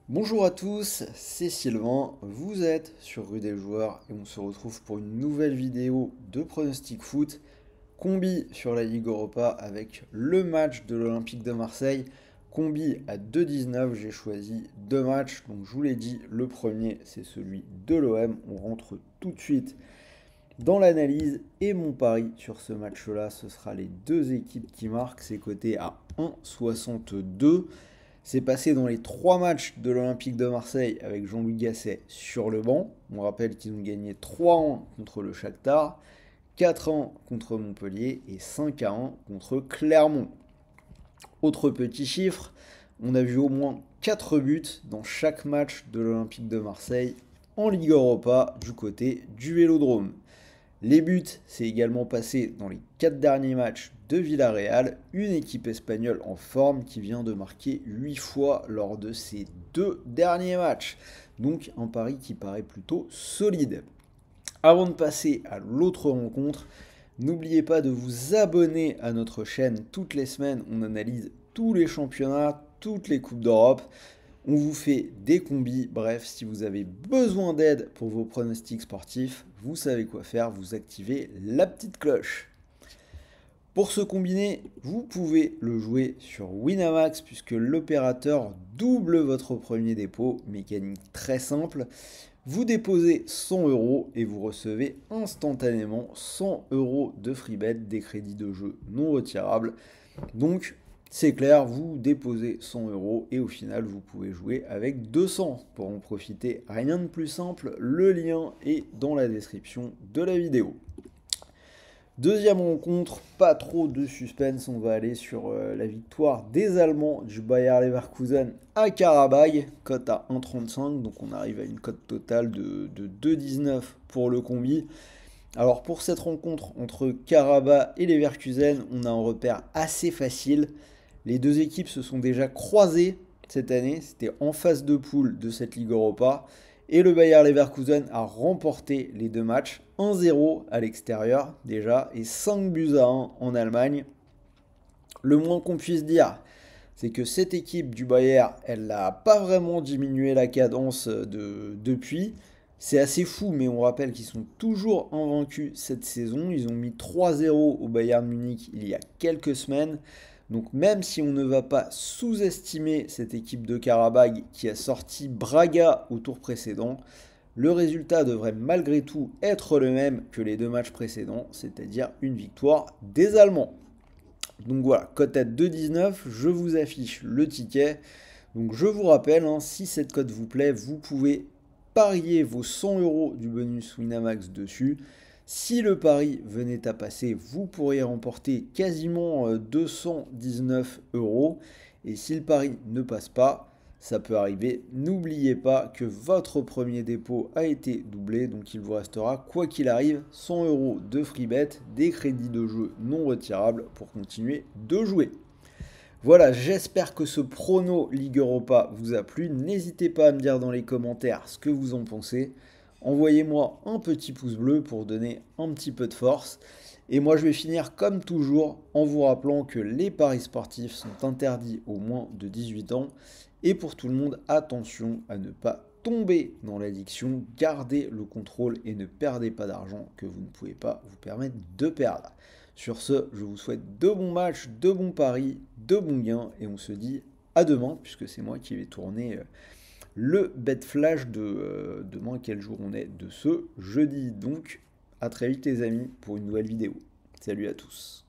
Bonjour à tous, c'est Sylvain, vous êtes sur Rue des Joueurs et on se retrouve pour une nouvelle vidéo de pronostic foot, combi sur la Ligue Europa avec le match de l'Olympique de Marseille, combi à 2,19, j'ai choisi deux matchs, donc je vous l'ai dit, le premier c'est celui de l'OM, on rentre tout de suite dans l'analyse et mon pari sur ce match-là, ce sera les deux équipes qui marquent, c'est coté à 1,62. C'est passé dans les trois matchs de l'Olympique de Marseille avec Jean-Louis Gasset sur le banc. On rappelle qu'ils ont gagné 3-1 contre le Shakhtar, 4-1 contre Montpellier et 5-1 contre Clermont. Autre petit chiffre, on a vu au moins 4 buts dans chaque match de l'Olympique de Marseille en Ligue Europa du côté du Vélodrome. Les buts, c'est également passé dans les 4 derniers matchs de Villarreal, une équipe espagnole en forme qui vient de marquer 8 fois lors de ces deux derniers matchs. Donc un pari qui paraît plutôt solide. Avant de passer à l'autre rencontre, n'oubliez pas de vous abonner à notre chaîne. Toutes les semaines, on analyse tous les championnats, toutes les coupes d'Europe. On vous fait des combis, bref, si vous avez besoin d'aide pour vos pronostics sportifs, vous savez quoi faire, vous activez la petite cloche. Pour ce combiné, vous pouvez le jouer sur Winamax puisque l'opérateur double votre premier dépôt, mécanique très simple. Vous déposez 100 euros et vous recevez instantanément 100 euros de free bet, des crédits de jeu non retirables. Donc c'est clair, vous déposez 100 euros et au final vous pouvez jouer avec 200. Pour en profiter, rien de plus simple, le lien est dans la description de la vidéo. Deuxième rencontre, pas trop de suspense, on va aller sur la victoire des Allemands du Bayer Leverkusen à Karabag, cote à 1,35, donc on arrive à une cote totale de 2,19 pour le combi. Alors pour cette rencontre entre Karabag et Leverkusen, on a un repère assez facile. Les deux équipes se sont déjà croisées cette année, c'était en phase de poule de cette Ligue Europa. Et le Bayer Leverkusen a remporté les deux matchs 1-0 à l'extérieur déjà et 5-1 en Allemagne. Le moins qu'on puisse dire, c'est que cette équipe du Bayer, elle n'a pas vraiment diminué la cadence depuis. C'est assez fou, mais on rappelle qu'ils sont toujours invaincus cette saison. Ils ont mis 3-0 au Bayern Munich il y a quelques semaines. Donc même si on ne va pas sous-estimer cette équipe de Karabag qui a sorti Braga au tour précédent, le résultat devrait malgré tout être le même que les deux matchs précédents, c'est-à-dire une victoire des Allemands. Donc voilà, cote à 2,19, je vous affiche le ticket. Donc je vous rappelle, si cette cote vous plaît, vous pouvez parier vos 100 euros du bonus Winamax dessus. Si le pari venait à passer, vous pourriez remporter quasiment 219 euros. Et si le pari ne passe pas, ça peut arriver. N'oubliez pas que votre premier dépôt a été doublé, donc il vous restera, quoi qu'il arrive, 100 euros de free bet, des crédits de jeu non retirables pour continuer de jouer. Voilà, j'espère que ce prono Ligue Europa vous a plu. N'hésitez pas à me dire dans les commentaires ce que vous en pensez. Envoyez-moi un petit pouce bleu pour donner un petit peu de force. Et moi, je vais finir comme toujours en vous rappelant que les paris sportifs sont interdits aux moins de 18 ans. Et pour tout le monde, attention à ne pas tomber dans l'addiction, gardez le contrôle et ne perdez pas d'argent que vous ne pouvez pas vous permettre de perdre. Sur ce, je vous souhaite de bons matchs, de bons paris, de bons gains et on se dit à demain puisque c'est moi qui vais tourner le bet flash de demain, quel jour on est de ce jeudi. Donc à très vite les amis pour une nouvelle vidéo. Salut à tous.